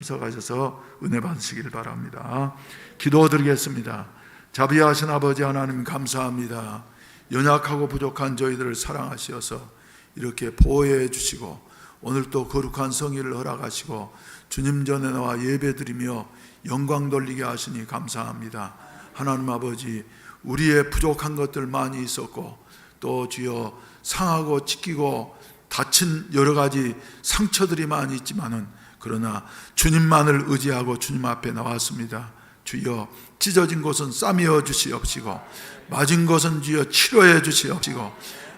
서가셔서 은혜 받으시기를 바랍니다. 기도드리겠습니다. 자비하신 아버지 하나님 감사합니다. 연약하고 부족한 저희들을 사랑하시어서 이렇게 보호해 주시고 오늘 또 거룩한 성의를 허락하시고 주님 전에 나와 예배드리며 영광 돌리게 하시니 감사합니다. 하나님 아버지, 우리의 부족한 것들 많이 있었고 또 주여 상하고 찢기고 다친 여러 가지 상처들이 많이 있지만은 그러나 주님만을 의지하고 주님 앞에 나왔습니다. 주여, 찢어진 곳은 싸매어 주시옵시고 맞은 것은 주여 치료해 주시옵시고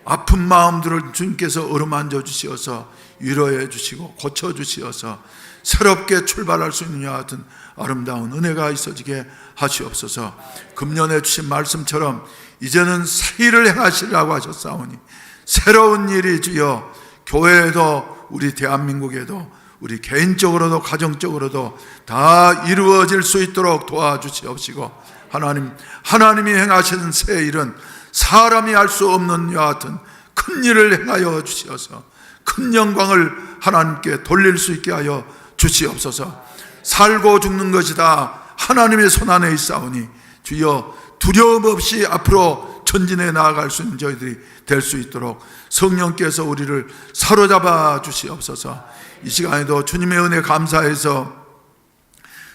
아픈 마음들을 주님께서 어루만져 주시어서 위로해 주시고 고쳐 주시어서 새롭게 출발할 수 있는 이와 같은 아름다운 은혜가 있어지게 하시옵소서. 금년에 주신 말씀처럼 이제는 새 일을 행하시라고 하셨사오니 새로운 일이 주여 교회에도 우리 대한민국에도 우리 개인적으로도 가정적으로도 다 이루어질 수 있도록 도와주시옵시고 하나님이 행하시는 새 일은 사람이 할 수 없는 이와 같은 큰 일을 행하여 주시어서 큰 영광을 하나님께 돌릴 수 있게 하여 주시옵소서. 살고 죽는 것이 다 하나님의 손안에 있사오니 주여 두려움 없이 앞으로 전진해 나아갈 수 있는 저희들이 될 수 있도록 성령께서 우리를 사로잡아 주시옵소서. 이 시간에도 주님의 은혜 감사해서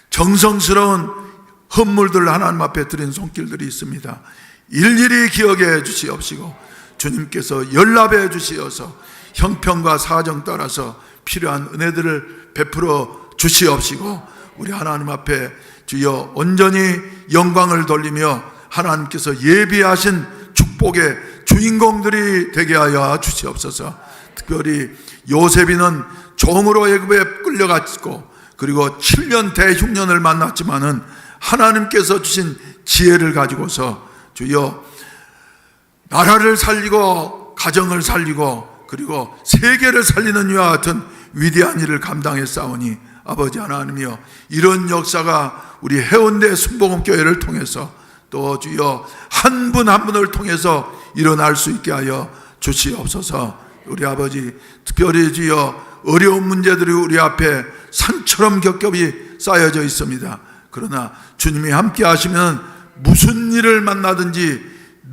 정성스러운 헌물들 하나님 앞에 드린 손길들이 있습니다. 일일이 기억해 주시옵시고 주님께서 연락해 주시어서 형편과 사정 따라서 필요한 은혜들을 베풀어 주시옵시고 우리 하나님 앞에 주여 온전히 영광을 돌리며 하나님께서 예비하신 축복의 주인공들이 되게 하여 주시옵소서. 특별히 요셉이는 종으로 애굽에 끌려갔고 그리고 7년 대흉년을 만났지만은 하나님께서 주신 지혜를 가지고서 주여 나라를 살리고 가정을 살리고 그리고 세계를 살리는 이와 같은 위대한 일을 감당했사오니 아버지 하나님이여, 이런 역사가 우리 해운대 순복음교회를 통해서 또 주여 한 분 한 분을 통해서 일어날 수 있게 하여 주시옵소서. 우리 아버지, 특별히 주여 어려운 문제들이 우리 앞에 산처럼 겹겹이 쌓여져 있습니다. 그러나 주님이 함께 하시면 무슨 일을 만나든지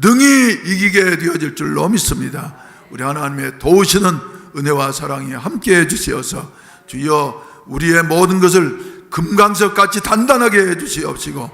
능히 이기게 되어질 줄로 믿습니다. 우리 하나님의 도우시는 은혜와 사랑이 함께 해주시어서 주여 우리의 모든 것을 금강석같이 단단하게 해주시옵시고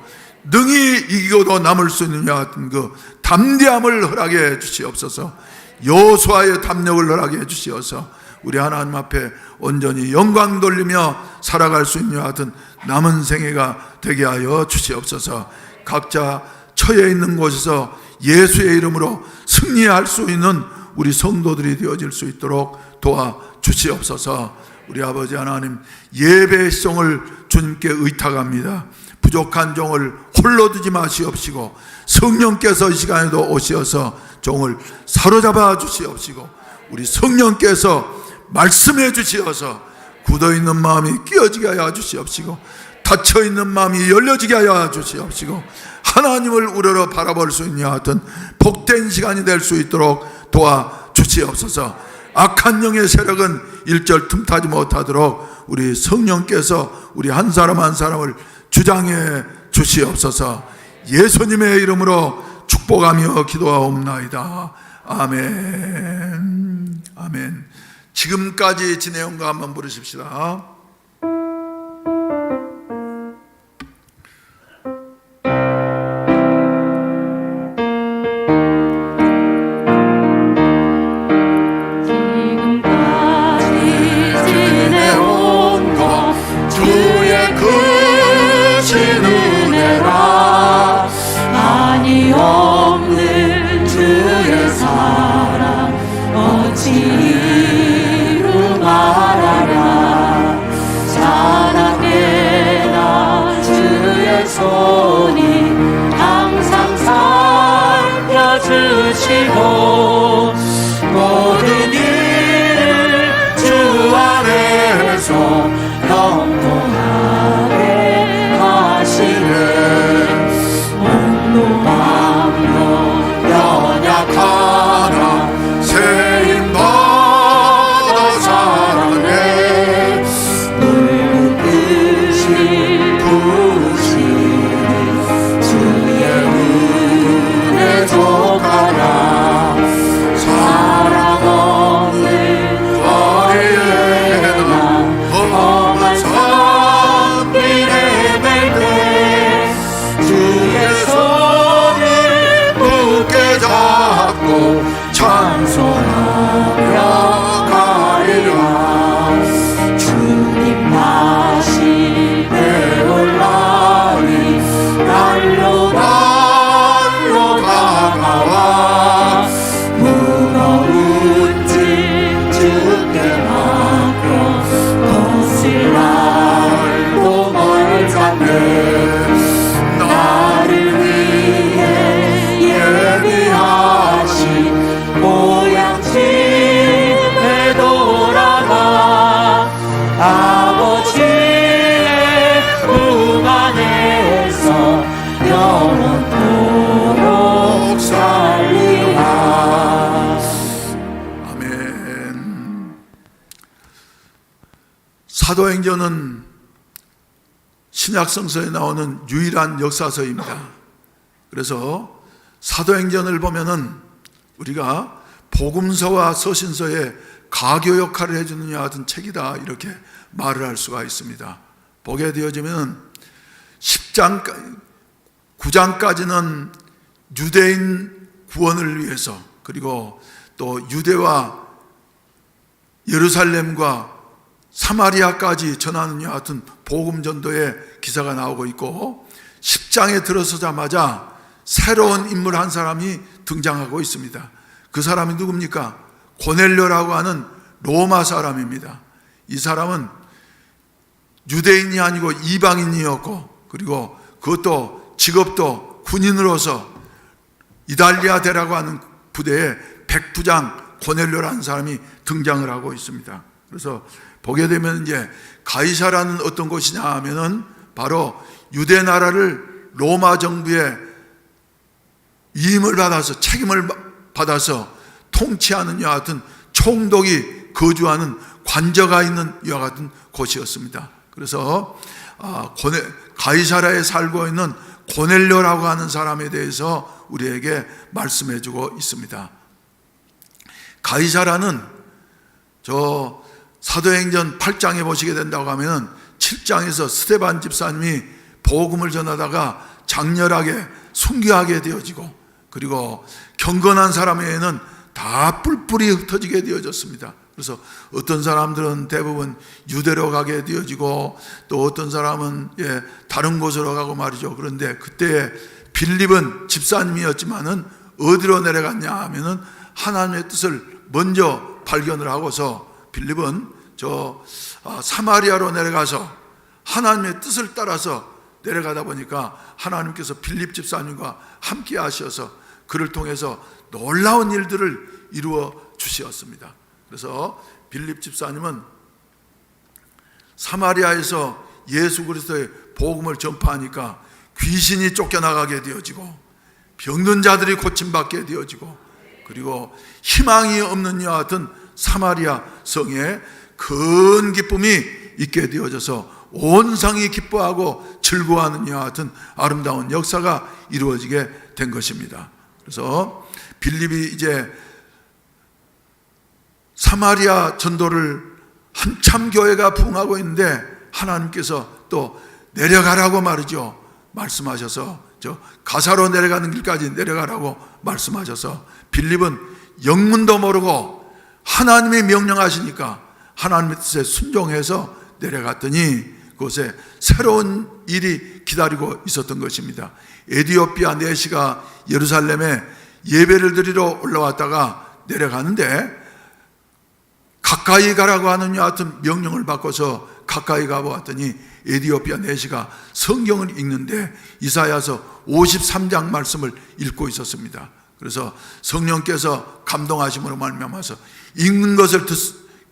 능히 이기고도 남을 수 있는 이와 같은 그 담대함을 허락해 주시옵소서. 여호수아의 담력을 허락해 주시어서 우리 하나님 앞에 온전히 영광 돌리며 살아갈 수 있는 이와 같은 남은 생애가 되게 하여 주시옵소서. 각자 처해 있는 곳에서 예수의 이름으로 승리할 수 있는 우리 성도들이 되어질 수 있도록 도와주시옵소서. 우리 아버지 하나님, 예배의 시종을 주님께 의탁합니다. 부족한 종을 홀로 두지 마시옵시고 성령께서 이 시간에도 오시어서 종을 사로잡아 주시옵시고 우리 성령께서 말씀해 주시어서 굳어있는 마음이 끼어지게 하여 주시옵시고 닫혀있는 마음이 열려지게 하여 주시옵시고 하나님을 우러러 바라볼 수 있는 하여튼 복된 시간이 될 수 있도록 도와주시옵소서. 악한 영의 세력은 일절 틈타지 못하도록 우리 성령께서 우리 한 사람 한 사람을 주장해 주시옵소서. 예수님의 이름으로 축복하며 기도하옵나이다. 아멘. 아멘. 지금까지 진혜영과 한번 부르십시다. 모든 일을 주 안에서 영원하게 하시네. 온몸만로 연약하나 세임받아 사랑해. 붉은 부으시니 주의 은혜 족하라. 사랑 없는 거리에 난 험한 산길에 멜때 주의 손을 굳게 잡고 찬송하며 가리라. 주님 다시 배올라니 날로 다가와 무거운 짐 주께 맡겨 거슬 날도 멀잖네. 나를 위해 예비하신 고향집에 돌아가 아버지의 품 안에서 영원토록 살리라. 아멘. 사도행전은 신약성서에 나오는 유일한 역사서입니다. 그래서 사도행전을 보면은 우리가 복음서와 서신서의 가교 역할을 해주는 이와 같은 책이다, 이렇게 말을 할 수가 있습니다. 보게 되어지면 10장, 9장까지는 유대인 구원을 위해서, 그리고 또 유대와 예루살렘과 사마리아까지 전하는 이와 같은 복음 전도의 기사가 나오고 있고, 10장에 들어서자마자 새로운 인물 한 사람이 등장하고 있습니다. 그 사람이 누굽니까? 고넬료라고 하는 로마 사람입니다. 이 사람은 유대인이 아니고 이방인이었고, 그리고 그것도 직업도 군인으로서 이달리아 대라고 하는 부대에 백부장 고넬료라는 사람이 등장을 하고 있습니다. 그래서 보게 되면 이제 가이사라는 어떤 곳이냐 하면은 바로 유대 나라를 로마 정부의 위임을 받아서, 책임을 받아서 통치하는 이와 같은 총독이 거주하는 관저가 있는 이와 같은 곳이었습니다. 그래서 가이사라에 살고 있는 고넬료라고 하는 사람에 대해서 우리에게 말씀해 주고 있습니다. 가이사라는 저 사도행전 8장에 보시게 된다고 하면 7장에서 스데반 집사님이 복음을 전하다가 장렬하게 순교하게 되어지고, 그리고 경건한 사람에게는 다 뿔뿔이 흩어지게 되어졌습니다. 그래서 어떤 사람들은 대부분 유대로 가게 되어지고, 또 어떤 사람은 다른 곳으로 가고 말이죠. 그런데 그때 빌립은 집사님이었지만은 어디로 내려갔냐 하면은 하나님의 뜻을 먼저 발견을 하고서 빌립은 사마리아로 내려가서 하나님의 뜻을 따라서 내려가다 보니까 하나님께서 빌립 집사님과 함께 하셔서 그를 통해서 놀라운 일들을 이루어 주셨습니다. 그래서 빌립 집사님은 사마리아에서 예수 그리스도의 복음을 전파하니까 귀신이 쫓겨나가게 되어지고, 병든 자들이 고침받게 되어지고, 그리고 희망이 없는 이와 같은 사마리아 성에 큰 기쁨이 있게 되어져서 온 성이 기뻐하고 즐거워하는 이와 같은 아름다운 역사가 이루어지게 된 것입니다. 그래서 빌립이 이제 사마리아 전도를 한참 교회가 부흥하고 있는데 하나님께서 또 내려가라고 말이죠. 말씀하셔서 가사로 내려가는 길까지 내려가라고 말씀하셔서 빌립은 영문도 모르고 하나님이 명령하시니까 하나님의 뜻에 순종해서 내려갔더니 그곳에 새로운 일이 기다리고 있었던 것입니다. 에디오피아 내시가 예루살렘에 예배를 드리러 올라왔다가 내려가는데 가까이 가라고 하는 이와 같은 명령을 받고서 가까이 가보았더니 에디오피아 내시가 성경을 읽는데 이사야서 53장 말씀을 읽고 있었습니다. 그래서 성령께서 감동하심으로 말미암아서 읽는 것을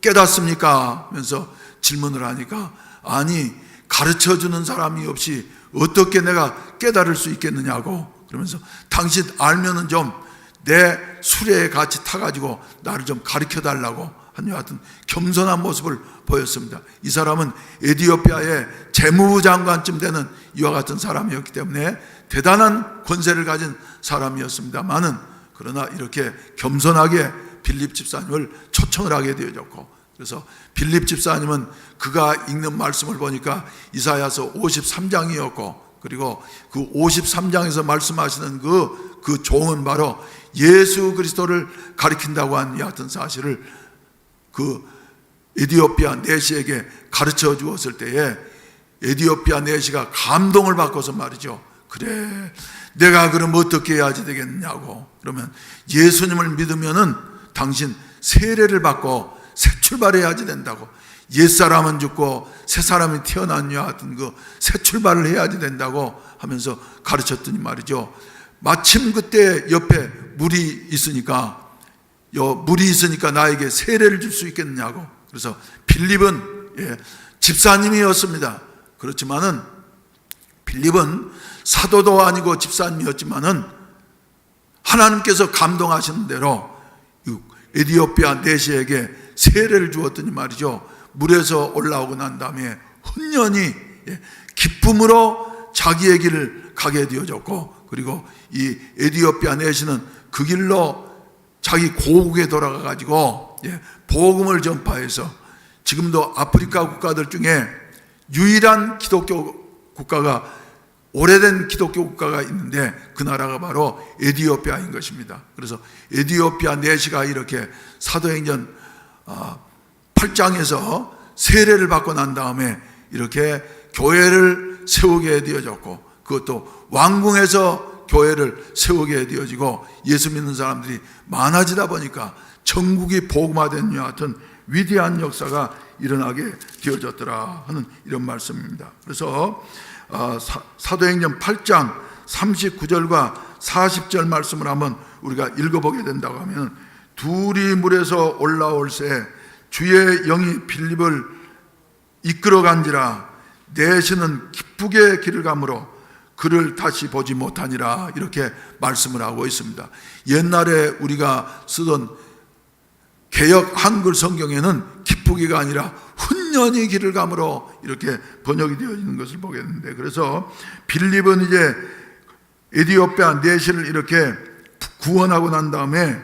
깨닫습니까? 하면서 질문을 하니까, 아니 가르쳐주는 사람이 없이 어떻게 내가 깨달을 수 있겠느냐고, 그러면서 당신 알면은 좀 내 수레에 같이 타가지고 나를 좀 가르쳐 달라고 한 여하튼 겸손한 모습을 보였습니다. 이 사람은 에티오피아의 재무장관쯤 되는 이와 같은 사람이었기 때문에 대단한 권세를 가진 사람이었습니다만은, 그러나 이렇게 겸손하게 빌립 집사님을 초청을 하게 되어졌고, 그래서 빌립 집사님은 그가 읽는 말씀을 보니까 이사야서 53장이었고, 그리고 그 53장에서 말씀하시는 그 종은 바로 예수 그리스도를 가리킨다고 한 여하튼 사실을 그 에티오피아 내시에게 가르쳐 주었을 때에 에티오피아 내시가 감동을 받고서 말이죠. 그래, 내가 그럼 어떻게 해야지 되겠냐고. 그러면 예수님을 믿으면은 당신 세례를 받고 새 출발해야지 된다고. 옛사람은 죽고 새 사람이 태어났냐 하여튼 그 새 출발을 해야지 된다고 하면서 가르쳤더니 말이죠. 마침 그때 옆에 물이 있으니까 나에게 세례를 줄 수 있겠느냐고. 그래서 빌립은 집사님이었습니다. 그렇지만은 빌립은 사도도 아니고 집사님이었지만은 하나님께서 감동하시는 대로 에티오피아 내시에게 세례를 주었더니 말이죠. 물에서 올라오고 난 다음에 훈련히 기쁨으로 자기의 길을 가게 되어졌고, 그리고 이 에티오피아 내시는 그 길로 자기 고국에 돌아가 가지고 복음을 전파해서 지금도 아프리카 국가들 중에 유일한 기독교 국가가, 오래된 기독교 국가가 있는데 그 나라가 바로 에티오피아인 것입니다. 그래서 에티오피아 내시가 이렇게 사도행전 8장에서 세례를 받고 난 다음에 이렇게 교회를 세우게 되어졌고, 그것도 왕궁에서 교회를 세우게 되어지고 예수 믿는 사람들이 많아지다 보니까 전국이 복음화된 여하튼 위대한 역사가 일어나게 되어졌더라 하는 이런 말씀입니다. 그래서 사도행전 8장 39절과 40절 말씀을 한번 우리가 읽어보게 된다고 하면, 둘이 물에서 올라올새 주의 영이 빌립을 이끌어간지라 내시는 기쁘게 길을 가므로 그를 다시 보지 못하니라, 이렇게 말씀을 하고 있습니다. 옛날에 우리가 쓰던 개역 한글 성경에는 기쁘기가 아니라 훈련이 길을 가므로 이렇게 번역이 되어 있는 것을 보게 되는데, 그래서 빌립은 이제 에티오피아 내시를 이렇게 구원하고 난 다음에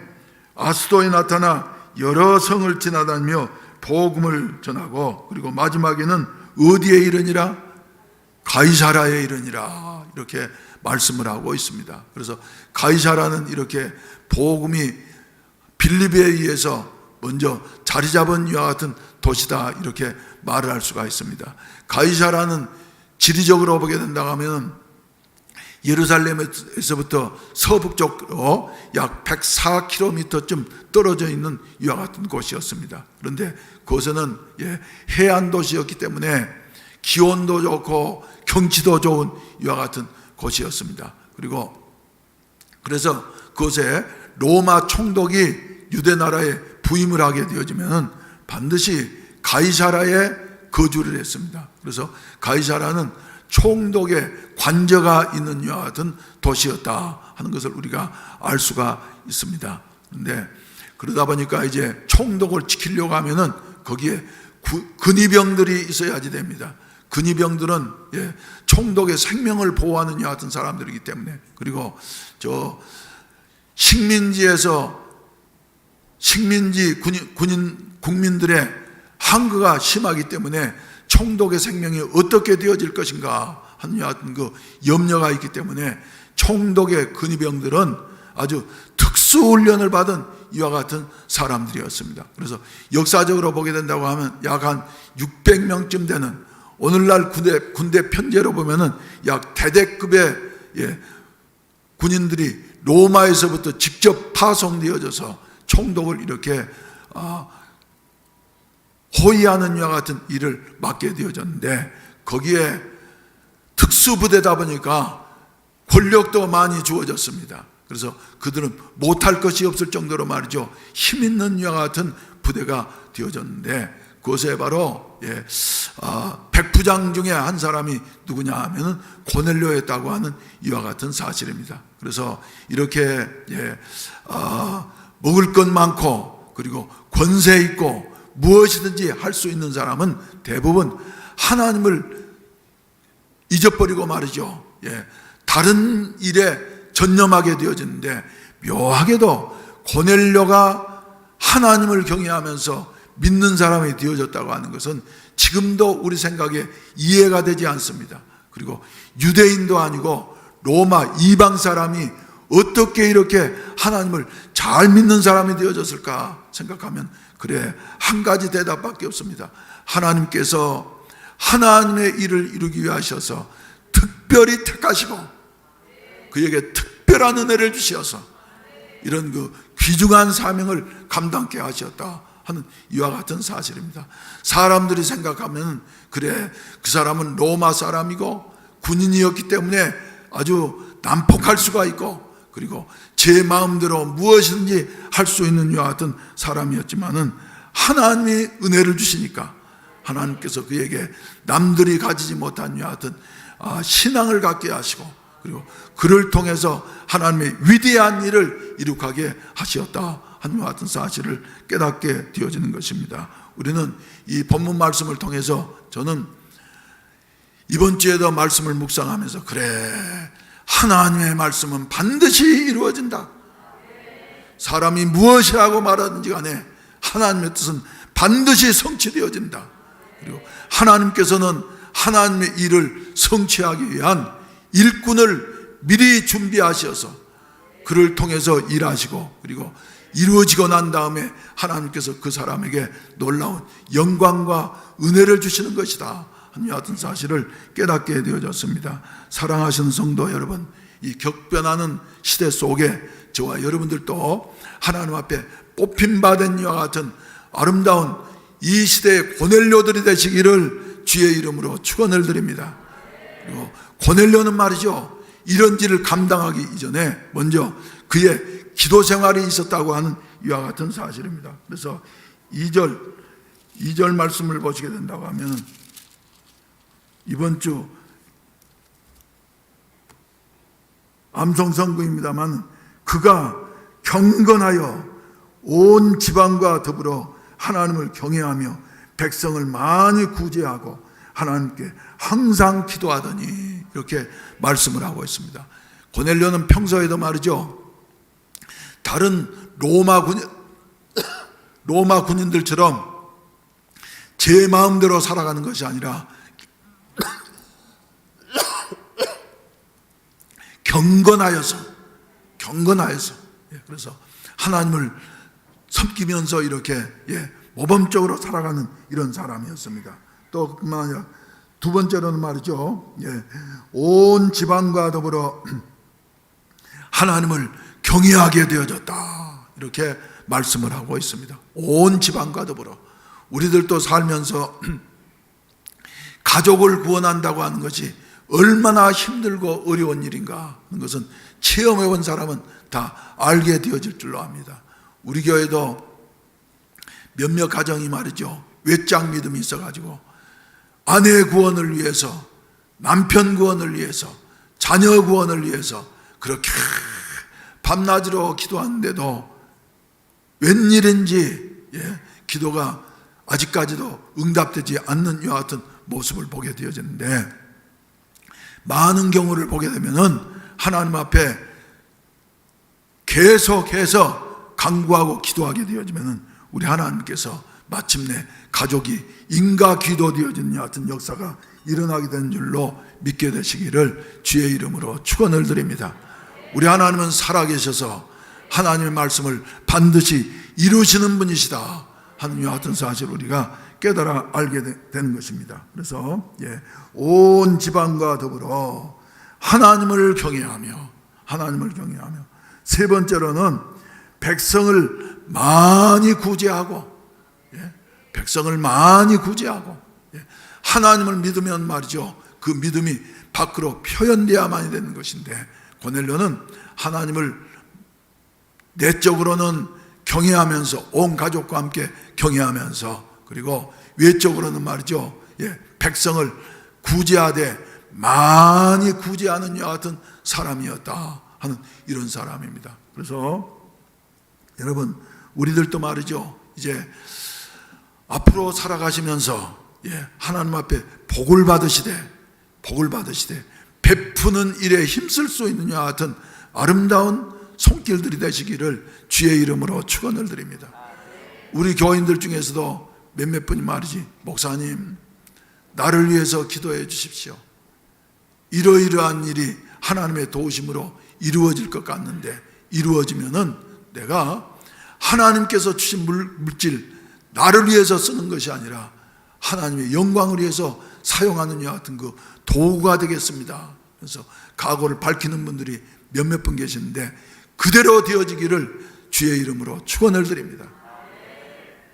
아스도에 나타나 여러 성을 지나다니며 복음을 전하고, 그리고 마지막에는 어디에 이르니라? 가이사라에 이르니라, 이렇게 말씀을 하고 있습니다. 그래서 가이사라는 이렇게 복음이 빌립에 의해서 먼저 자리 잡은 이와 같은 도시다, 이렇게 말을 할 수가 있습니다. 가이사라는 지리적으로 보게 된다고 하면 예루살렘에서부터 서북쪽으로 약 104km쯤 떨어져 있는 이와 같은 곳이었습니다. 그런데 그곳에는 해안 도시였기 때문에 기온도 좋고 경치도 좋은 이와 같은 곳이었습니다. 그래서 그곳에 로마 총독이 유대 나라에 부임을 하게 되어지면 반드시 가이사라에 거주를 했습니다. 그래서 가이사라는 총독의 관저가 있는 이와 같은 도시였다 하는 것을 우리가 알 수가 있습니다. 그런데 그러다 보니까 이제 총독을 지키려고 하면은 거기에 근위병들이 있어야지 됩니다. 근위병들은 총독의 생명을 보호하는 이와 같은 사람들이기 때문에, 그리고 저 국민들의 항거가 심하기 때문에 총독의 생명이 어떻게 되어질 것인가 하는 여하튼 그 염려가 있기 때문에 총독의 근위병들은 아주 특수훈련을 받은 이와 같은 사람들이었습니다. 그래서 역사적으로 보게 된다고 하면 약 한 600명쯤 되는, 오늘날 군대 편제로 보면은 약 대대급의 군인들이 로마에서부터 직접 파송되어져서 총독을 이렇게 호위하는 이와 같은 일을 맡게 되어졌는데, 거기에 특수부대다 보니까 권력도 많이 주어졌습니다. 그래서 그들은 못할 것이 없을 정도로 말이죠, 힘 있는 이와 같은 부대가 되어졌는데, 그것에 바로 백부장 중에 한 사람이 누구냐 하면은 고넬료였다고 하는 이와 같은 사실입니다. 그래서 이렇게 먹을 것 많고 그리고 권세 있고 무엇이든지 할 수 있는 사람은 대부분 하나님을 잊어버리고 말이죠. 다른 일에 전념하게 되어지는데, 묘하게도 고넬료가 하나님을 경외하면서 믿는 사람이 되어졌다고 하는 것은 지금도 우리 생각에 이해가 되지 않습니다. 그리고 유대인도 아니고 로마 이방 사람이 어떻게 이렇게 하나님을 잘 믿는 사람이 되어졌을까 생각하면, 그래, 한 가지 대답밖에 없습니다. 하나님께서 하나님의 일을 이루기 위하셔서 특별히 택하시고 그에게 특별한 은혜를 주셔서 이런 그 귀중한 사명을 감당케 하셨다 하는 이와 같은 사실입니다. 사람들이 생각하면, 그래, 그 사람은 로마 사람이고 군인이었기 때문에 아주 난폭할 수가 있고, 그리고 제 마음대로 무엇이든지 할 수 있는 이와 같은 사람이었지만은, 하나님이 은혜를 주시니까 하나님께서 그에게 남들이 가지지 못한 이와 같은 신앙을 갖게 하시고, 그리고 그를 통해서 하나님의 위대한 일을 이룩하게 하셨다 하는 이와 같은 사실을 깨닫게 되어지는 것입니다. 우리는 이 본문 말씀을 통해서, 저는 이번 주에도 말씀을 묵상하면서, 그래, 하나님의 말씀은 반드시 이루어진다. 사람이 무엇이라고 말하든지 간에 하나님의 뜻은 반드시 성취되어진다. 그리고 하나님께서는 하나님의 일을 성취하기 위한 일꾼을 미리 준비하셔서 그를 통해서 일하시고, 그리고 이루어지고 난 다음에 하나님께서 그 사람에게 놀라운 영광과 은혜를 주시는 것이다 하는 같은 사실을 깨닫게 되어졌습니다. 사랑하시는 성도 여러분, 이 격변하는 시대 속에 저와 여러분들도 하나님 앞에 뽑힌바된 이와 같은 아름다운 이 시대의 고넬료들이 되시기를 주의 이름으로 축원을 드립니다. 그리고 고넬료는 말이죠, 이런 일을 감당하기 이전에 먼저 그의 기도 생활이 있었다고 하는 이와 같은 사실입니다. 그래서 2절 말씀을 보시게 된다고 하면, 이번 주 암송선구입니다만, 그가 경건하여 온 지방과 더불어 하나님을 경외하며 백성을 많이 구제하고 하나님께 항상 기도하더니, 이렇게 말씀을 하고 있습니다. 고넬료는 평소에도 말이죠, 다른 로마 군인들처럼 제 마음대로 살아가는 것이 아니라 경건하여서, 그래서 하나님을 섬기면서 이렇게 모범적으로 살아가는 이런 사람이었습니다. 또 그뿐만 아니라 두 번째로는 말이죠, 온 지방과 더불어 하나님을 경외하게 되어졌다, 이렇게 말씀을 하고 있습니다. 온 지방과 더불어. 우리들도 살면서 가족을 구원한다고 하는 것이 얼마나 힘들고 어려운 일인가 하는 것은 체험해 본 사람은 다 알게 되어질 줄로 압니다. 우리 교회도 몇몇 가정이 말이죠, 외짝 믿음이 있어가지고 아내 구원을 위해서, 남편 구원을 위해서, 자녀 구원을 위해서 그렇게 밤낮으로 기도하는데도 웬일인지 기도가 아직까지도 응답되지 않는 이와 같은 모습을 보게 되어지는데, 많은 경우를 보게 되면은 하나님 앞에 계속해서 간구하고 기도하게 되어지면은 우리 하나님께서 마침내 가족이 인가 기도 되어지는 같은 역사가 일어나게 되는 줄로 믿게 되시기를 주의 이름으로 축원을 드립니다. 우리 하나님은 살아계셔서 하나님의 말씀을 반드시 이루시는 분이시다 하는 이와 같은 사실을 우리가 깨달아 알게 되는 것입니다. 그래서 온 지방과 더불어 하나님을 경외하며, 세 번째로는 백성을 많이 구제하고, 하나님을 믿으면 말이죠, 그 믿음이 밖으로 표현되어야만 되는 것인데, 고넬료는 하나님을 내적으로는 경외하면서, 온 가족과 함께 경외하면서, 그리고 외적으로는 말이죠, 백성을 구제하되 많이 구제하는 이와 같은 사람이었다 하는 이런 사람입니다. 그래서 여러분, 우리들도 말이죠, 이제 앞으로 살아가시면서 하나님 앞에 복을 받으시되 베푸는 일에 힘쓸 수 있는 이와 같은 아름다운 손길들이 되시기를 주의 이름으로 축원을 드립니다. 우리 교인들 중에서도 몇몇 분이 말이지, 목사님 나를 위해서 기도해 주십시오. 이러이러한 일이 하나님의 도우심으로 이루어질 것 같는데, 이루어지면은 내가 하나님께서 주신 물질 나를 위해서 쓰는 것이 아니라 하나님의 영광을 위해서 사용하는 이와 같은 그 도구가 되겠습니다. 그래서 각오를 밝히는 분들이 몇몇 분 계시는데 그대로 되어지기를 주의 이름으로 축원을 드립니다.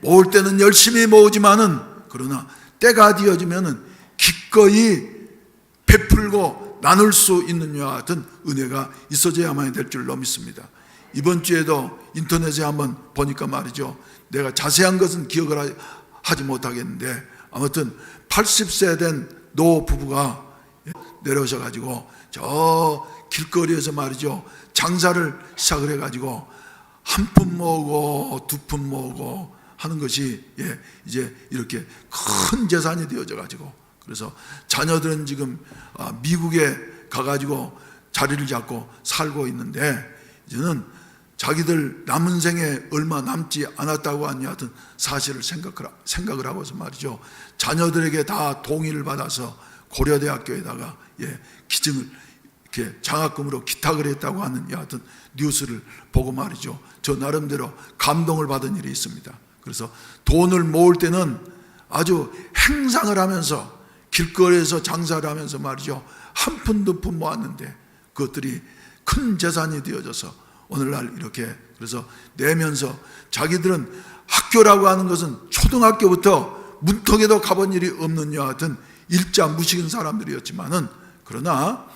모을 때는 열심히 모으지만은 그러나 때가 되어지면은 기꺼이 베풀고 나눌 수 있는 이와 같은 은혜가 있어져야만 될 줄로 믿습니다. 이번 주에도 인터넷에 한번 보니까 말이죠, 내가 자세한 것은 기억을 하지 못하겠는데 아무튼 80세 된 노 부부가 내려오셔가지고 저 길거리에서 말이죠, 장사를 시작을 해가지고 한 푼 모으고 두 푼 모으고 하는 것이 이제 이렇게 큰 재산이 되어져 가지고, 그래서 자녀들은 지금 미국에 가가지고 자리를 잡고 살고 있는데 이제는 자기들 남은 생에 얼마 남지 않았다고 하는 하여튼 사실을 생각을 하고서 말이죠, 자녀들에게 다 동의를 받아서 고려대학교에다가 기증을 이렇게 장학금으로 기탁을 했다고 하는 여하튼 뉴스를 보고 말이죠, 저 나름대로 감동을 받은 일이 있습니다. 그래서 돈을 모을 때는 아주 행상을 하면서 길거리에서 장사를 하면서 말이죠, 한 푼 두 푼 모았는데 그것들이 큰 재산이 되어져서 오늘날 이렇게 그래서 내면서 자기들은 학교라고 하는 것은 초등학교부터 문턱에도 가본 일이 없는 여하 같은 일자 무식인 사람들이었지만은 그러나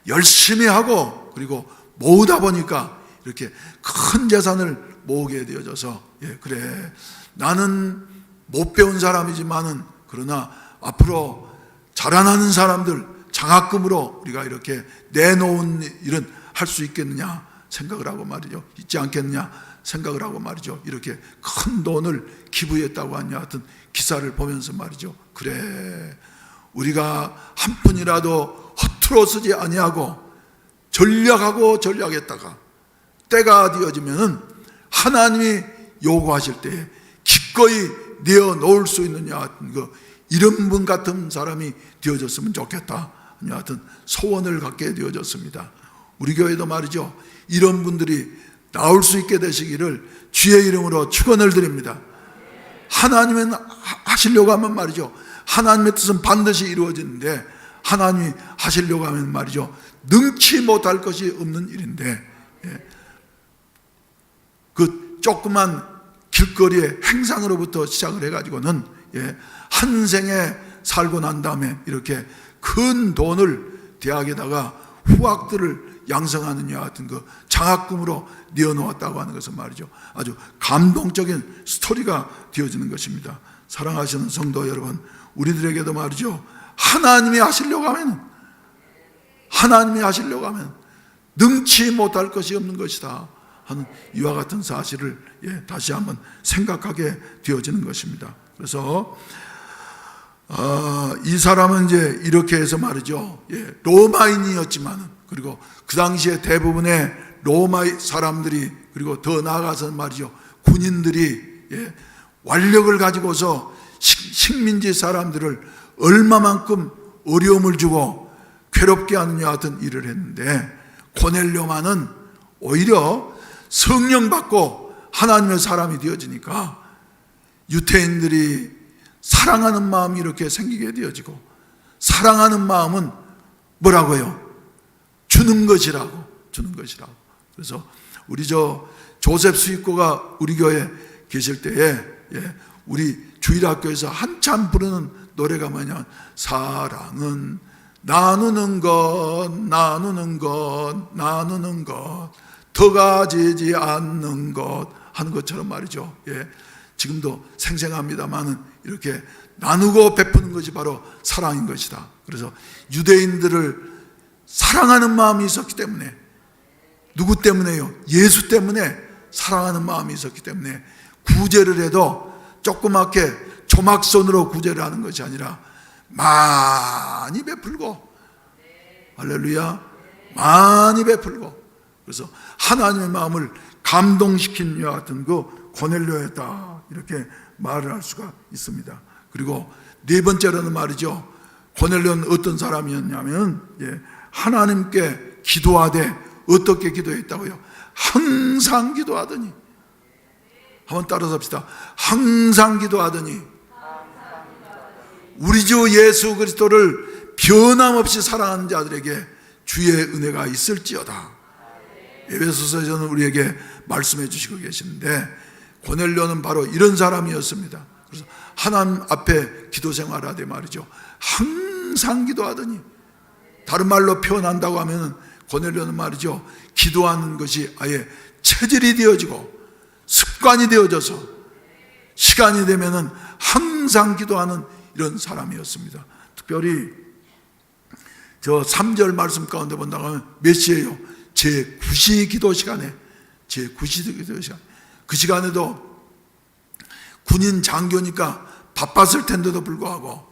열심히 하고 그리고 모으다 보니까 이렇게 큰 재산을 모으게 되어져서 그래 나는 못 배운 사람이지만은 그러나 앞으로 자라나는 사람들 장학금으로 우리가 이렇게 내놓은 일은 할 수 있겠느냐 생각을 하고 말이죠, 있지 않겠느냐 생각을 하고 말이죠, 이렇게 큰 돈을 기부했다고 하냐 하여튼 기사를 보면서 말이죠, 그래 우리가 한 푼이라도 허투루 쓰지 아니하고 전략했다가 때가 되어지면은 하나님이 요구하실 때에 기꺼이 내어 놓을 수 있는 여하튼 이런 분 같은 사람이 되어졌으면 좋겠다 여하튼 소원을 갖게 되어졌습니다. 우리 교회도 말이죠, 이런 분들이 나올 수 있게 되시기를 주의 이름으로 축원을 드립니다. 하나님은 하시려고 하면 말이죠, 하나님의 뜻은 반드시 이루어지는데 하나님이 하시려고 하면 말이죠, 능치 못할 것이 없는 일인데 그 조그만 길거리의 행상으로부터 시작을 해가지고는 한 생에 살고 난 다음에 이렇게 큰 돈을 대학에다가 후학들을 양성하는 여 같은 그 장학금으로 내어놓았다고 하는 것은 말이죠, 아주 감동적인 스토리가 되어지는 것입니다. 사랑하시는 성도 여러분, 우리들에게도 말이죠, 하나님이 하시려고 하면 능치 못할 것이 없는 것이다 하는 이와 같은 사실을 다시 한번 생각하게 되어지는 것입니다. 그래서 이 사람은 이제 이렇게 해서 말이죠, 로마인이었지만 그리고 그 당시에 대부분의 로마 사람들이 그리고 더 나아가서 말이죠, 군인들이 완력을 가지고서 식민지 사람들을 얼마만큼 어려움을 주고 괴롭게 하는 여 같은 일을 했는데 고넬료만은 오히려 성령 받고 하나님의 사람이 되어지니까 유대인들이 사랑하는 마음이 이렇게 생기게 되어지고, 사랑하는 마음은 뭐라고요? 주는 것이라고. 그래서 우리 조셉 수익고가 우리 교회에 계실 때에 우리 주일학교에서 한참 부르는 노래가 뭐냐면 사랑은 나누는 것 더 가지지 않는 것 하는 것처럼 말이죠. 지금도 생생합니다만은 이렇게 나누고 베푸는 것이 바로 사랑인 것이다. 그래서 유대인들을 사랑하는 마음이 있었기 때문에, 누구 때문에요? 예수 때문에 사랑하는 마음이 있었기 때문에 구제를 해도 조그맣게 조막손으로 구제를 하는 것이 아니라 많이 베풀고, 할렐루야, 많이 베풀고, 그래서 하나님의 마음을 감동시킨 이와 같은 그 고넬료였다, 이렇게 말을 할 수가 있습니다. 그리고 네 번째로는 말이죠, 고넬료는 어떤 사람이었냐면 하나님께 기도하되 어떻게 기도했다고요? 항상 기도하더니. 한번 따라서 합시다. 항상 기도하더니. 우리 주 예수 그리스도를 변함없이 사랑하는 자들에게 주의 은혜가 있을지어다. 에베소서에서는 우리에게 말씀해 주시고 계시는데, 고넬료는 바로 이런 사람이었습니다. 그래서 하나님 앞에 기도 생활하되 말이죠, 항상 기도하더니. 다른 말로 표현한다고 하면 고넬료는 말이죠, 기도하는 것이 아예 체질이 되어지고 습관이 되어져서 시간이 되면은 항상 기도하는 이런 사람이었습니다. 특별히 저 3절 말씀 가운데 본다고 하면 몇 시예요? 제9시 기도 시간에, 제9시 기도 시간, 그 시간에도 군인 장교니까 바빴을 텐데도 불구하고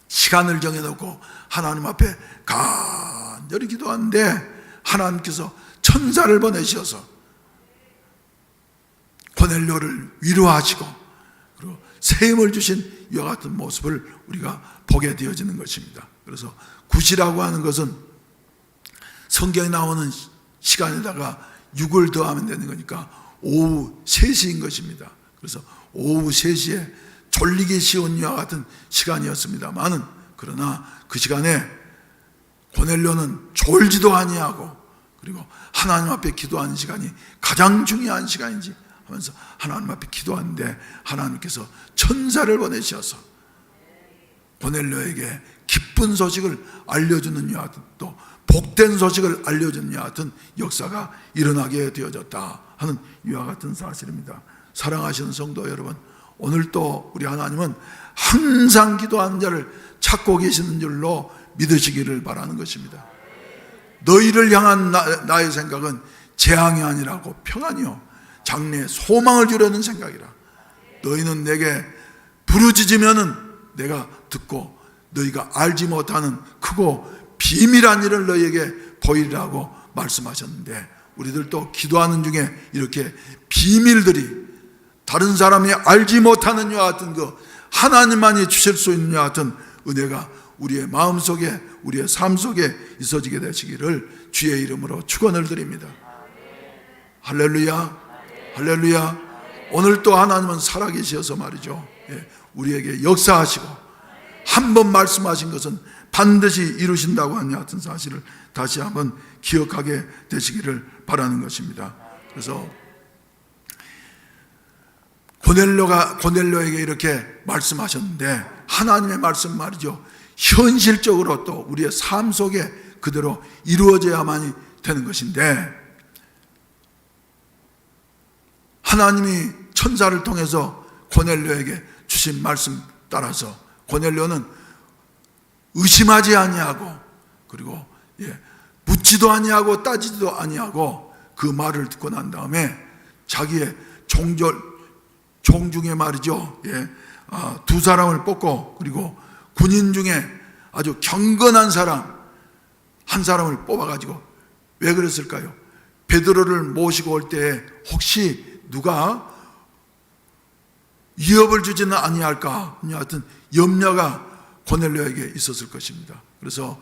시간을 정해놓고 하나님 앞에 간절히 기도하는데, 하나님께서 천사를 보내셔서 고넬료를 위로하시고 그리고 새 힘을 주신 이와 같은 모습을 우리가 보게 되어지는 것입니다. 그래서 9시라고 하는 것은 성경에 나오는 시간에다가 6을 더하면 되는 거니까 오후 3시인 것입니다. 그래서 오후 3시에 졸리기 쉬운 이와 같은 시간이었습니다만은, 그러나 그 시간에 고넬료는 졸지도 아니하고 그리고 하나님 앞에 기도하는 시간이 가장 중요한 시간인지 하면서 하나님 앞에 기도하는데, 하나님께서 천사를 보내셔서 고넬료에게 기쁜 소식을 알려주는 이와 같은, 또 복된 소식을 알려주는 이와 같은 역사가 일어나게 되어졌다 하는 이와 같은 사실입니다. 사랑하시는 성도 여러분, 오늘 또 우리 하나님은 항상 기도하는 자를 찾고 계시는 줄로 믿으시기를 바라는 것입니다. 너희를 향한 나의 생각은 재앙이 아니라고 평안이요 장래에 소망을 주려는 생각이라. 너희는 내게 부르짖으면은 내가 듣고 너희가 알지 못하는 크고 비밀한 일을 너희에게 보이리라고 말씀하셨는데, 우리들도 기도하는 중에 이렇게 비밀들이, 다른 사람이 알지 못하는 이와 같은 그 하나님만이 주실 수 있는 이와 같은 은혜가 우리의 마음속에, 우리의 삶 속에 있어지게 되시기를 주의 이름으로 축원을 드립니다. 할렐루야, 할렐루야. 오늘 또 하나님은 살아계셔서 말이죠, 우리에게 역사하시고 한 번 말씀하신 것은 반드시 이루신다고 하는 같은 사실을 다시 한번 기억하게 되시기를 바라는 것입니다. 그래서 고넬료에게 이렇게 말씀하셨는데, 하나님의 말씀 말이죠, 현실적으로 또 우리의 삶 속에 그대로 이루어져야만이 되는 것인데, 하나님이 천사를 통해서 고넬료에게 주신 말씀 따라서 고넬료는 의심하지 아니하고 그리고 묻지도 아니하고 따지지도 아니하고 그 말을 듣고 난 다음에 자기의 종 중에 말이죠, 두 사람을 뽑고, 그리고 군인 중에 아주 경건한 사람 한 사람을 뽑아가지고, 왜 그랬을까요? 베드로를 모시고 올 때 혹시 누가 위협을 주지는 아니할까 하여튼 염려가 고넬료에게 있었을 것입니다. 그래서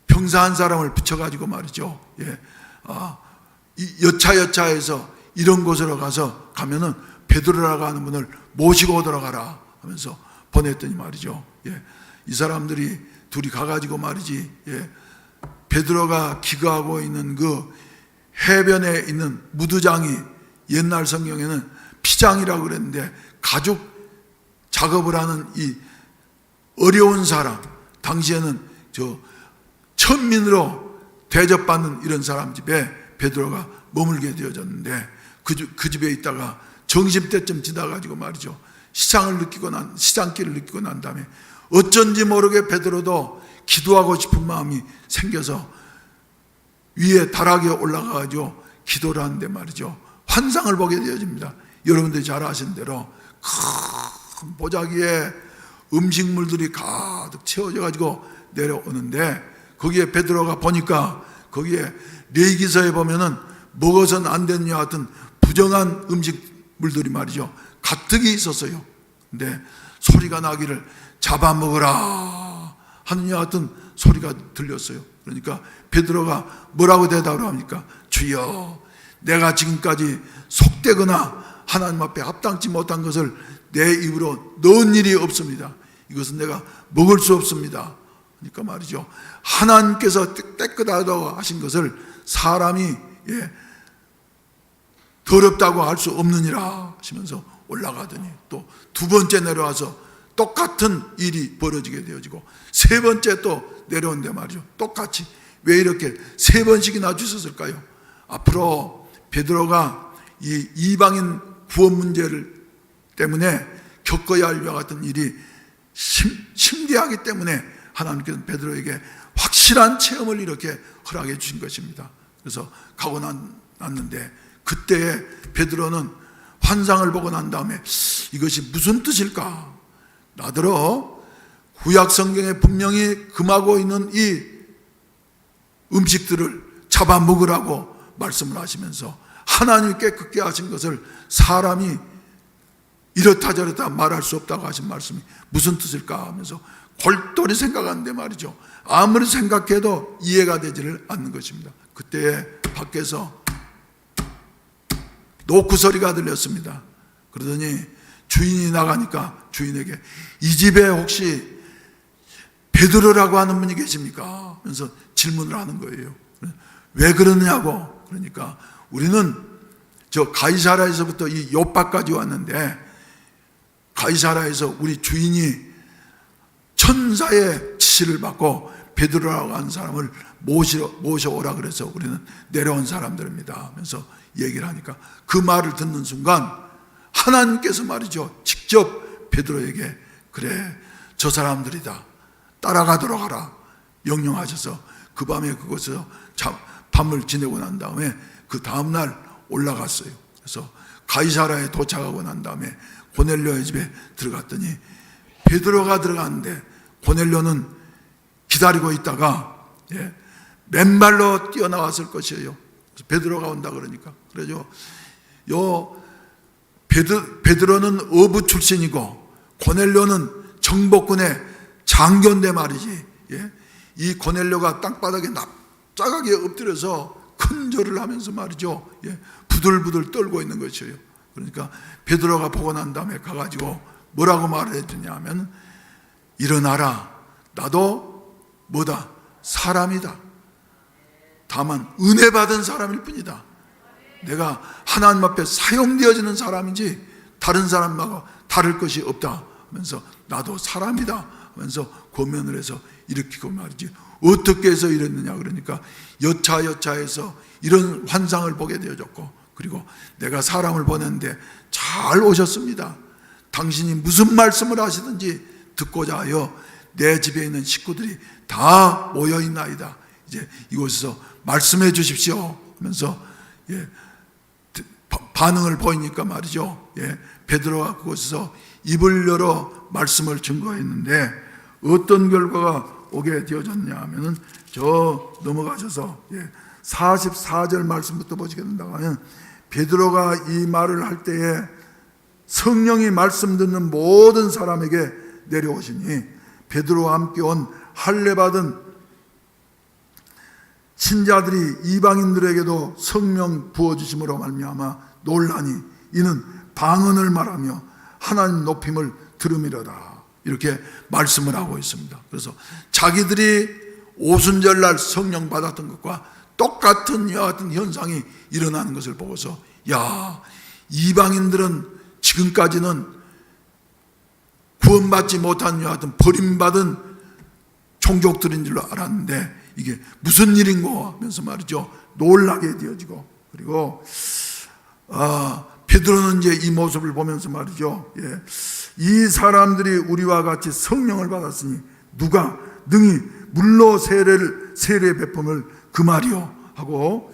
병사 한 사람을 붙여가지고 말이죠, 여차여차해서 이런 곳으로 가면은 베드로라고 하는 분을 모시고 오도록 하라 하면서 보냈더니 말이죠, 이 사람들이 둘이 가가지고 말이지, 베드로가 기거하고 있는 그 해변에 있는 무두장이, 옛날 성경에는 피장이라고 그랬는데 가죽 작업을 하는 이 어려운 사람, 당시에는 저 천민으로 대접받는 이런 사람 집에 베드로가 머물게 되어졌는데, 그 집에 있다가 점심때쯤 지나가지고 말이죠, 시장길을 느끼고 난 다음에 어쩐지 모르게 베드로도 기도하고 싶은 마음이 생겨서 위에 다락에 올라가가지고 기도를 하는데 말이죠, 환상을 보게 되어집니다. 여러분들이 잘 아시는 대로 큰 보자기에 음식물들이 가득 채워져 가지고 내려오는데, 거기에 베드로가 보니까 거기에 레위기서에 보면은 먹어서는 안 되는 것 같은 부정한 음식물들이 말이죠, 가득이 있었어요. 근데 소리가 나기를 잡아먹으라 하는 것 같은 소리가 들렸어요. 그러니까 베드로가 뭐라고 대답을 합니까? 주여, 내가 지금까지 속되거나 하나님 앞에 합당치 못한 것을 내 입으로 넣은 일이 없습니다. 이것은 내가 먹을 수 없습니다. 그러니까 말이죠, 하나님께서 깨끗하다고 하신 것을 사람이 더럽다고 할 수 없느니라 하시면서 올라가더니 또 두 번째 내려와서 똑같은 일이 벌어지게 되어지고, 세 번째 또 내려온데 말이죠, 똑같이. 왜 이렇게 세 번씩이나 주셨을까요? 앞으로 베드로가 이 이방인 구원 문제를 때문에 겪어야 할 이와 같은 일이 심대하기 때문에 하나님께서 베드로에게 확실한 체험을 이렇게 허락해 주신 것입니다. 그래서 가고 났는데, 그때에 베드로는 환상을 보고 난 다음에 이것이 무슨 뜻일까? 나더러 구약 성경에 분명히 금하고 있는 이 음식들을 잡아먹으라고 말씀을 하시면서 하나님이 깨끗게 하신 것을 사람이 이렇다 저렇다 말할 수 없다고 하신 말씀이 무슨 뜻일까 하면서 골똘히 생각하는데 말이죠, 아무리 생각해도 이해가 되지를 않는 것입니다. 그때 밖에서 노크 소리가 들렸습니다. 그러더니 주인이 나가니까 주인에게 이 집에 혹시 베드로라고 하는 분이 계십니까? 하면서 질문을 하는 거예요. 왜 그러냐고. 그러니까 우리는 저 가이사라에서부터 이 요빠까지 왔는데, 가이사라에서 우리 주인이 천사의 지시를 받고 베드로라고 하는 사람을 모셔오라 그래서 우리는 내려온 사람들입니다 하면서 얘기를 하니까, 그 말을 듣는 순간 하나님께서 말이죠, 직접 베드로에게 그래, 저 사람들이다, 따라가도록 하라 명령하셔서 그 밤에 그곳에서 밤을 지내고 난 다음에 그 다음날 올라갔어요. 그래서 가이사라에 도착하고 난 다음에 고넬료의 집에 들어갔더니 베드로가 들어갔는데 고넬료는 기다리고 있다가 맨발로 뛰어나왔을 것이에요. 그래서 베드로가 온다 그러니까, 그러죠. 베드로는 어부 출신이고 고넬료는 정복군의 장교인데 말이지, 이 고넬료가 땅바닥에 납작하게 엎드려서 큰 절을 하면서 말이죠, 부들부들 떨고 있는 것이에요. 그러니까 베드로가 보고 난 다음에 가가지고 뭐라고 말을 해주냐 하면, 일어나라, 나도 뭐다, 사람이다. 다만 은혜 받은 사람일 뿐이다. 내가 하나님 앞에 사용되어지는 사람인지 다른 사람하고 다를 것이 없다 하면서 나도 사람이다 하면서 고면을 해서 일으키고 말이지, 어떻게 해서 이랬느냐 그러니까 여차여차해서 이런 환상을 보게 되어졌고, 그리고 내가 사람을 보냈는데 잘 오셨습니다. 당신이 무슨 말씀을 하시든지 듣고자 하여 내 집에 있는 식구들이 다 모여있나이다. 이제 이곳에서 말씀해 주십시오 하면서 반응을 보이니까 말이죠, 베드로가 그곳에서 입을 열어 말씀을 증거했는데 어떤 결과가 오게 되어졌냐 하면은 저 넘어가셔서 44절 말씀부터 보시게 된다고 하면, 베드로가 이 말을 할 때에 성령이 말씀 듣는 모든 사람에게 내려오시니 베드로와 함께 온 할례 받은 신자들이 이방인들에게도 성령 부어주심으로 말미암아 놀라니 이는 방언을 말하며 하나님 높임을 들음이로다, 이렇게 말씀을 하고 있습니다. 그래서 자기들이 오순절날 성령 받았던 것과 똑같은 이와 같은 현상이 일어나는 것을 보고서, 야, 이방인들은 지금까지는 구원받지 못한 이와 같은 버림받은 종족들인 줄로 알았는데 이게 무슨 일인고 하면서 말이죠, 놀라게 되어지고, 그리고 베드로는 이제 이 모습을 보면서 말이죠, 이 사람들이 우리와 같이 성령을 받았으니 누가 능히 물로 세례 베품을 금하리요 하고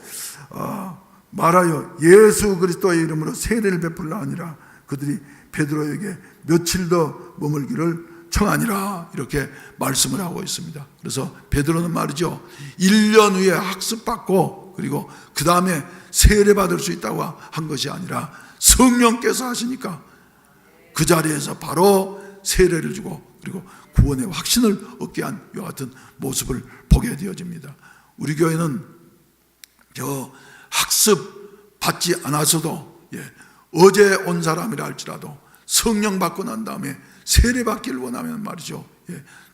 말하여 예수 그리스도의 이름으로 세례를 베풀라 하니라. 그들이 베드로에게 며칠 더 머물기를 청하니라. 이렇게 말씀을 하고 있습니다. 그래서 베드로는 말이죠, 1년 후에 학습받고 그리고 그 다음에 세례받을 수 있다고 한 것이 아니라 성령께서 하시니까 그 자리에서 바로 세례를 주고 그리고 구원의 확신을 얻게 한 이와 같은 모습을 보게 되어집니다. 우리 교회는 저 학습 받지 않아서도 어제 온 사람이라 할지라도 성령 받고 난 다음에 세례 받기를 원하면 말이죠,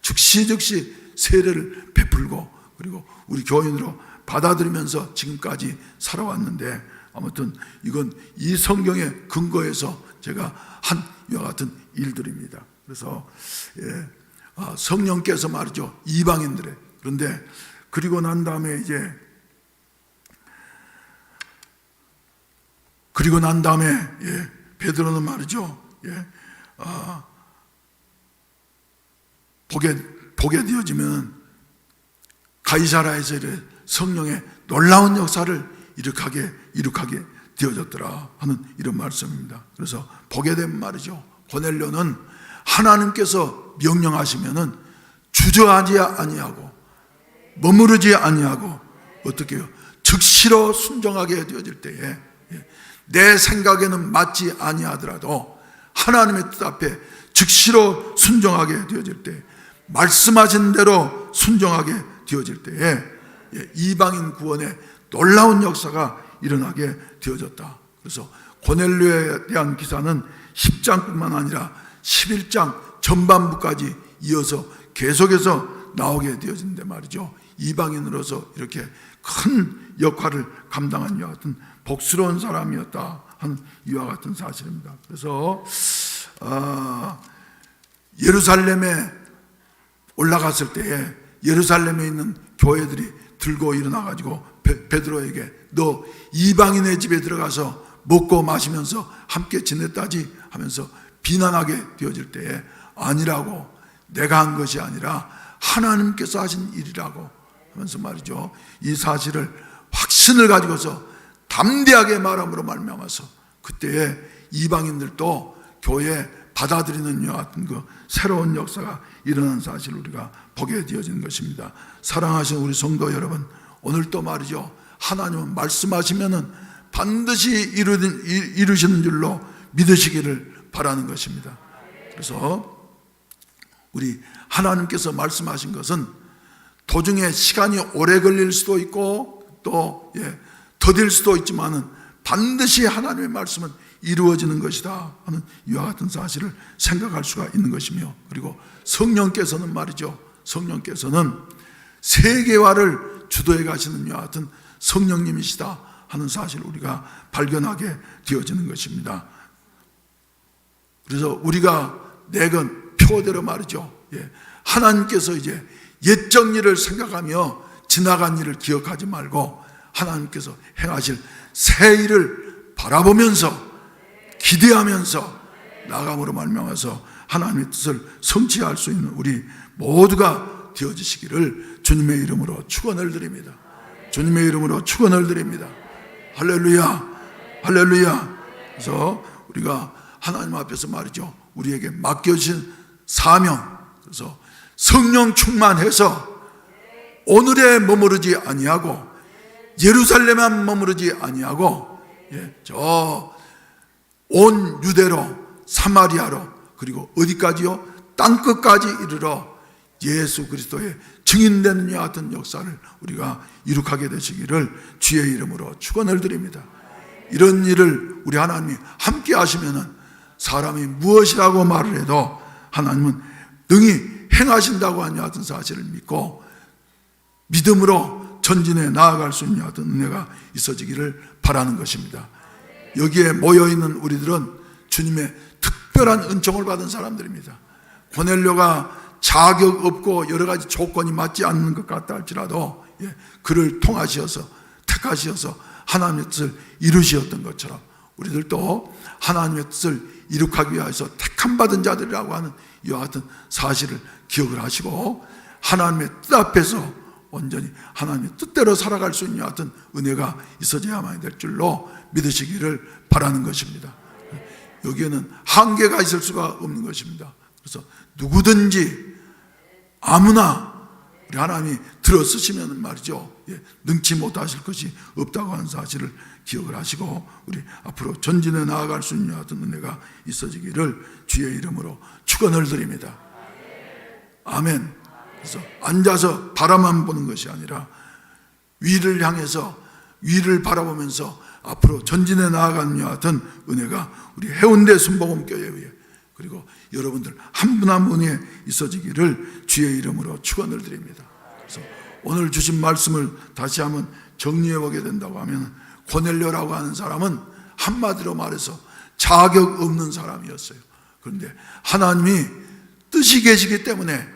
즉시 세례를 베풀고 그리고 우리 교인으로 받아들이면서 지금까지 살아왔는데, 아무튼 이건 이 성경의 근거에서 제가 한 이와 같은 일들입니다. 그래서 성령께서 말이죠, 이방인들의, 그런데 그리고 난 다음에 베드로는 말이죠, 보게 되어지면 가이사라에서 성령의 놀라운 역사를 이룩하게 되어졌더라 하는 이런 말씀입니다. 그래서 보게 되면 말이죠, 고넬료는 하나님께서 명령하시면은 주저하지 아니하고 머무르지 아니하고 어떻게 해요? 즉시로 순종하게 되어질 때에 내 생각에는 맞지 아니하더라도 하나님의 뜻 앞에 즉시로 순종하게 되어질 때, 말씀하신 대로 순종하게 되어질 때에 이방인 구원의 놀라운 역사가 일어나게 되어졌다. 그래서 고넬료에 대한 기사는 10장뿐만 아니라 11장 전반부까지 이어서 계속해서 나오게 되어진데 말이죠, 이방인으로서 이렇게 큰 역할을 감당한 이와 같은 복스러운 사람이었다 하는 이와 같은 사실입니다. 그래서 예루살렘에 올라갔을 때에 예루살렘에 있는 교회들이 들고 일어나가지고 베드로에게 너 이방인의 집에 들어가서 먹고 마시면서 함께 지냈다지 하면서 비난하게 되어질 때에 아니라고, 내가 한 것이 아니라 하나님께서 하신 일이라고 하면서 말이죠, 이 사실을 확신을 가지고서 담대하게 말함으로 말미암아서 그때에 이방인들도 교회에 받아들이는 이와 같은 그 새로운 역사가 일어난 사실을 우리가 보게 되어진 것입니다. 사랑하시는 우리 성도 여러분, 오늘 또 말이죠, 하나님은 말씀하시면은 반드시 이루시는 줄로 믿으시기를 바라는 것입니다. 그래서 우리 하나님께서 말씀하신 것은 도중에 시간이 오래 걸릴 수도 있고 또 더딜 수도 있지만은 반드시 하나님의 말씀은 이루어지는 것이다 하는 이와 같은 사실을 생각할 수가 있는 것이며, 그리고 성령께서는 말이죠, 성령께서는 세계화를 주도해 가시는 이와 같은 성령님이시다 하는 사실을 우리가 발견하게 되어지는 것입니다. 그래서 우리가 내건 표대로 말이죠, 하나님께서 이제 옛적 일을 생각하며 지나간 일을 기억하지 말고 하나님께서 행하실 새 일을 바라보면서 기대하면서 나감으로 말미암아서 하나님의 뜻을 성취할 수 있는 우리 모두가 되어지시기를 주님의 이름으로 축원을 드립니다. 주님의 이름으로 축원을 드립니다. 할렐루야, 할렐루야. 그래서 우리가 하나님 앞에서 말이죠, 우리에게 맡겨주신 사명, 그래서 성령 충만해서 오늘에 머무르지 아니하고 예루살렘만 머무르지 아니하고 저 온 유대로 사마리아로 그리고 어디까지요? 땅끝까지 이르러 예수 그리스도의 증인되는 이와 같은 역사를 우리가 이룩하게 되시기를 주의 이름으로 축원을 드립니다. 이런 일을 우리 하나님이 함께 하시면은 사람이 무엇이라고 말을 해도 하나님은 능히 행하신다고 하는 이와 같은 사실을 믿고 믿음으로 전진해 나아갈 수 있는 어떤 은혜가 있어지기를 바라는 것입니다. 여기에 모여있는 우리들은 주님의 특별한 은총을 받은 사람들입니다. 고넬료가 자격 없고 여러 가지 조건이 맞지 않는 것 같다 할지라도 그를 통하시어서 택하시어서 하나님의 뜻을 이루시었던 것처럼 우리들도 하나님의 뜻을 이룩하기 위해서 택함받은 자들이라고 하는 이와 같은 사실을 기억을 하시고 하나님의 뜻 앞에서 온전히 하나님의 뜻대로 살아갈 수 있는 하여튼 은혜가 있어져야만 될 줄로 믿으시기를 바라는 것입니다. 여기에는 한계가 있을 수가 없는 것입니다. 그래서 누구든지 아무나 우리 하나님이 들어쓰시면 말이죠, 능치 못하실 것이 없다고 하는 사실을 기억을 하시고 우리 앞으로 전진해 나아갈 수 있는 하여튼 은혜가 있어지기를 주의 이름으로 축원을 드립니다. 아멘. 그래서 앉아서 바라만 보는 것이 아니라 위를 향해서 위를 바라보면서 앞으로 전진해 나아가는 여하튼 은혜가 우리 해운대 순복음교회에 그리고 여러분들 한 분 한 분에 있어지기를 주의 이름으로 축원을 드립니다. 그래서 오늘 주신 말씀을 다시 한번 정리해 보게 된다고 하면 고넬료라고 하는 사람은 한마디로 말해서 자격 없는 사람이었어요. 그런데 하나님이 뜻이 계시기 때문에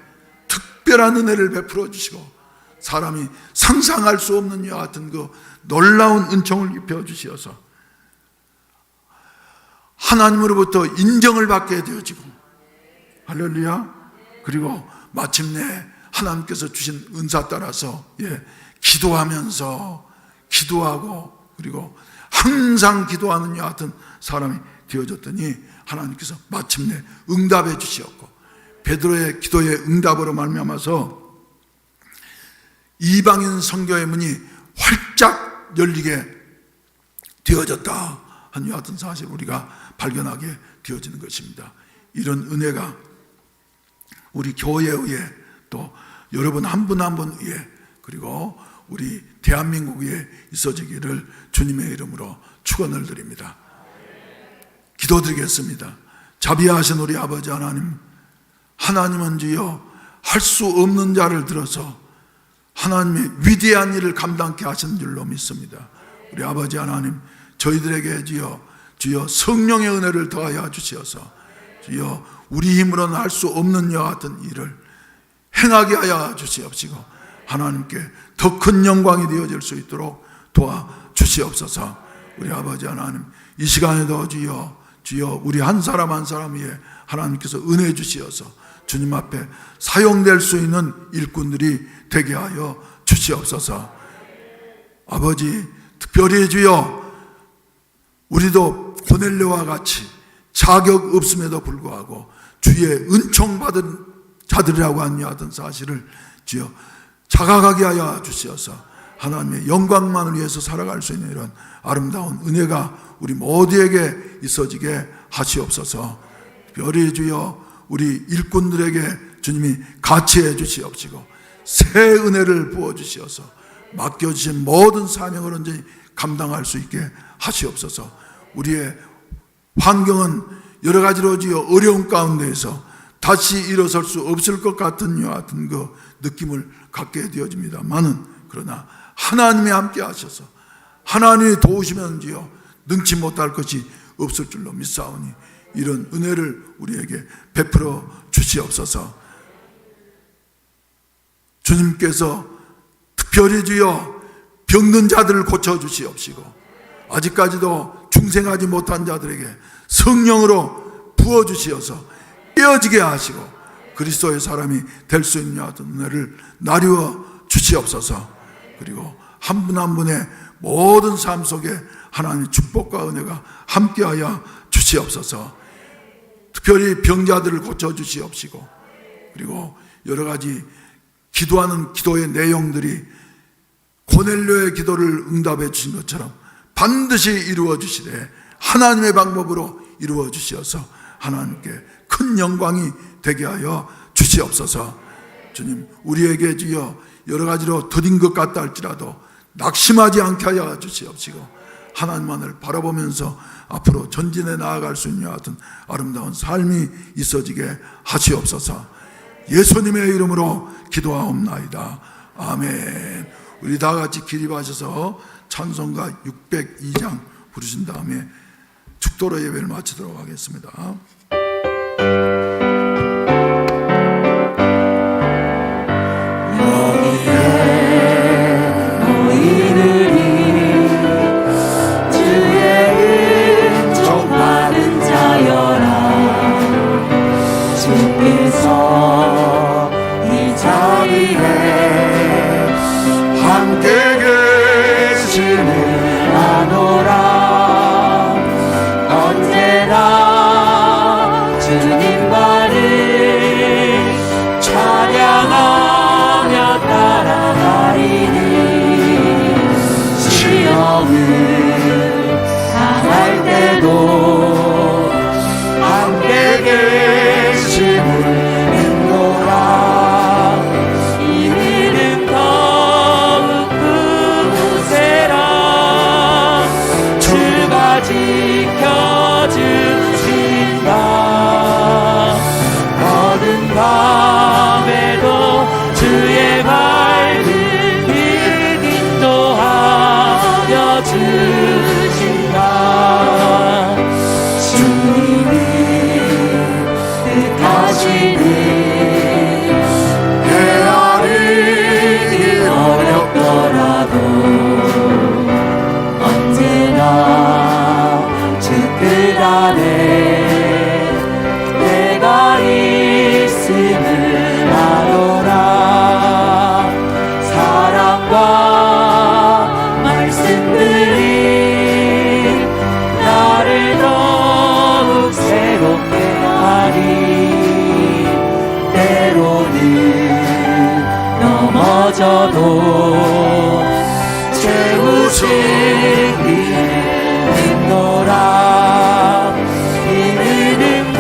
특별한 은혜를 베풀어 주시고 사람이 상상할 수 없는 이와 같은 그 놀라운 은총을 입혀 주시어서 하나님으로부터 인정을 받게 되어지고 할렐루야. 그리고 마침내 하나님께서 주신 은사 따라서 기도하면서 기도하고 그리고 항상 기도하는 이와 같은 사람이 되어졌더니 하나님께서 마침내 응답해 주시었고 베드로의 기도의 응답으로 말미암아서 이방인 선교의 문이 활짝 열리게 되어졌다 한 이와 같은 사실을 우리가 발견하게 되어지는 것입니다. 이런 은혜가 우리 교회에 의해 또 여러분 한 분 한 분 위에 그리고 우리 대한민국 위에 있어지기를 주님의 이름으로 축원을 드립니다. 기도드리겠습니다. 자비하신 우리 아버지 하나님, 하나님은 주여 할 수 없는 자를 들어서 하나님의 위대한 일을 감당케 하신 줄로 믿습니다. 우리 아버지 하나님, 저희들에게 주여 성령의 은혜를 더하여 주시어서 주여 우리 힘으로는 할 수 없는 여와 같은 일을 행하게 하여 주시옵시고 하나님께 더 큰 영광이 되어질 수 있도록 도와주시옵소서. 우리 아버지 하나님, 이 시간에도 주여 우리 한 사람 한 사람 위에 하나님께서 은혜 주시어서 주님 앞에 사용될 수 있는 일꾼들이 되게 하여 주시옵소서. 아버지, 특별히 주여 우리도 고넬료와 같이 자격 없음에도 불구하고 주의 은총 받은 자들이라고 하는 사실을 주여 자각하게 하여 주시어서 하나님의 영광만을 위해서 살아갈 수 있는 이런 아름다운 은혜가 우리 모두에게 있어지게 하시옵소서. 특별히 주여 우리 일꾼들에게 주님이 같이해 주시옵시고 새 은혜를 부어주시어서 맡겨주신 모든 사명을 온전히 감당할 수 있게 하시옵소서. 우리의 환경은 여러 가지로 주여 어려운 가운데에서 다시 일어설 수 없을 것 같은 이와 같은 그 느낌을 갖게 되어집니다만은 그러나 하나님이 함께 하셔서 하나님이 도우시면 주여 능치 못할 것이 없을 줄로 믿사오니 이런 은혜를 우리에게 베풀어 주시옵소서. 주님께서 특별히 주여 병든 자들을 고쳐주시옵시고 아직까지도 중생하지 못한 자들에게 성령으로 부어주시어서 깨어지게 하시고 그리스도의 사람이 될 수 있는 은혜를 나누어 주시옵소서. 그리고 한 분 한 분의 모든 삶 속에 하나님의 축복과 은혜가 함께하여 주시옵소서. 특별히 병자들을 고쳐주시옵시고 그리고 여러 가지 기도하는 기도의 내용들이 고넬료의 기도를 응답해 주신 것처럼 반드시 이루어 주시되 하나님의 방법으로 이루어 주시어서 하나님께 큰 영광이 되게 하여 주시옵소서. 주님, 우리에게 주여 여러 가지로 더딘 것 같다 할지라도 낙심하지 않게 하여 주시옵시고 하나님만을 바라보면서 앞으로 전진해 나아갈 수 있는 같은 아름다운 삶이 있어지게 하시옵소서. 예수님의 이름으로 기도하옵나이다. 아멘. 우리 다 같이 기립하셔서 찬송가 602장 부르신 다음에 축도로 예배를 마치도록 하겠습니다. 이 자리에 무너져도 채우시기 있노라. 이는 더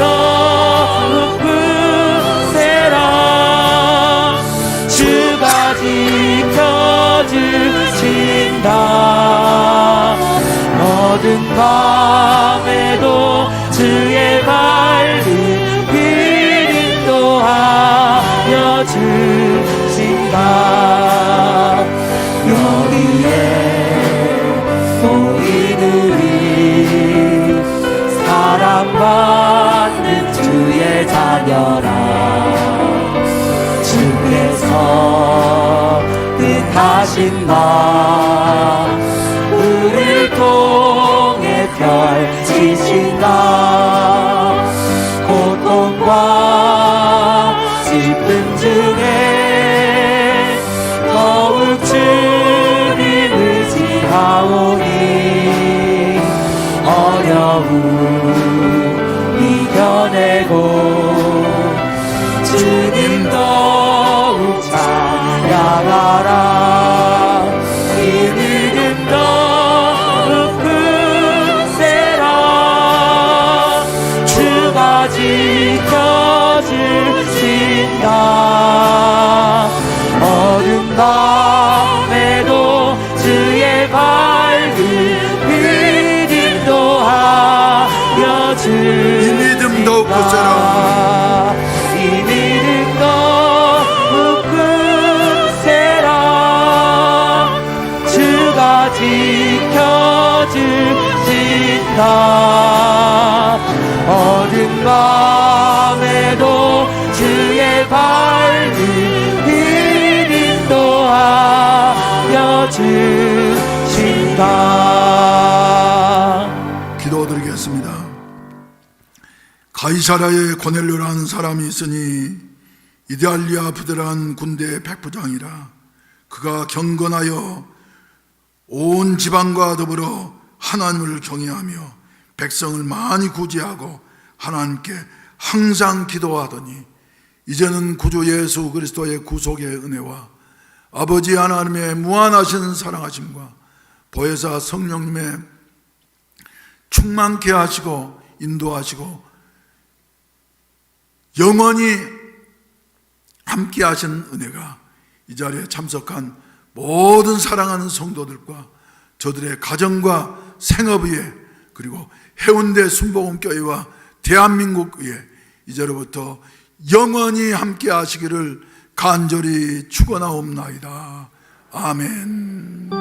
높으세라. 주가 지켜주신다. 어두운 밤에도 주의 밝은 인도하여 주신다. 여기에 모이느니 사랑받는 주의 자녀라. 주께서 뜻하신 바 우릴 통해 펼치신다. 고통과 슬픔 중에 더욱 주님 의지하오니 어려움 이겨내고 주님 더욱 찬양하라. 이 믿음 더욱 크세라. 주가 지켜주신다. 어두운 밤에도 주의 밝은 빛 인도하여 주신다. 이 믿음 더욱 크세라. 이 믿음 더욱 크세라. 주가 지켜주신다. 어두운 밤에도 주의 밝은 빛 인도하여 주신다. 기도드리겠습니다. 가이사라에 고넬료라는 사람이 있으니 이달리아 부대란 군대의 백부장이라. 그가 경건하여 온 지방과 더불어 하나님을 경외하며 백성을 많이 구제하고 하나님께 항상 기도하더니 이제는 구주 예수 그리스도의 구속의 은혜와 아버지 하나님의 무한하신 사랑하심과 보혜사 성령님의 충만케 하시고 인도하시고 영원히 함께 하신 은혜가 이 자리에 참석한 모든 사랑하는 성도들과 저들의 가정과 생업 위에 그리고 해운대 순복음교회와 대한민국 위에 이제로부터 영원히 함께 하시기를 간절히 축원하옵나이다. 아멘.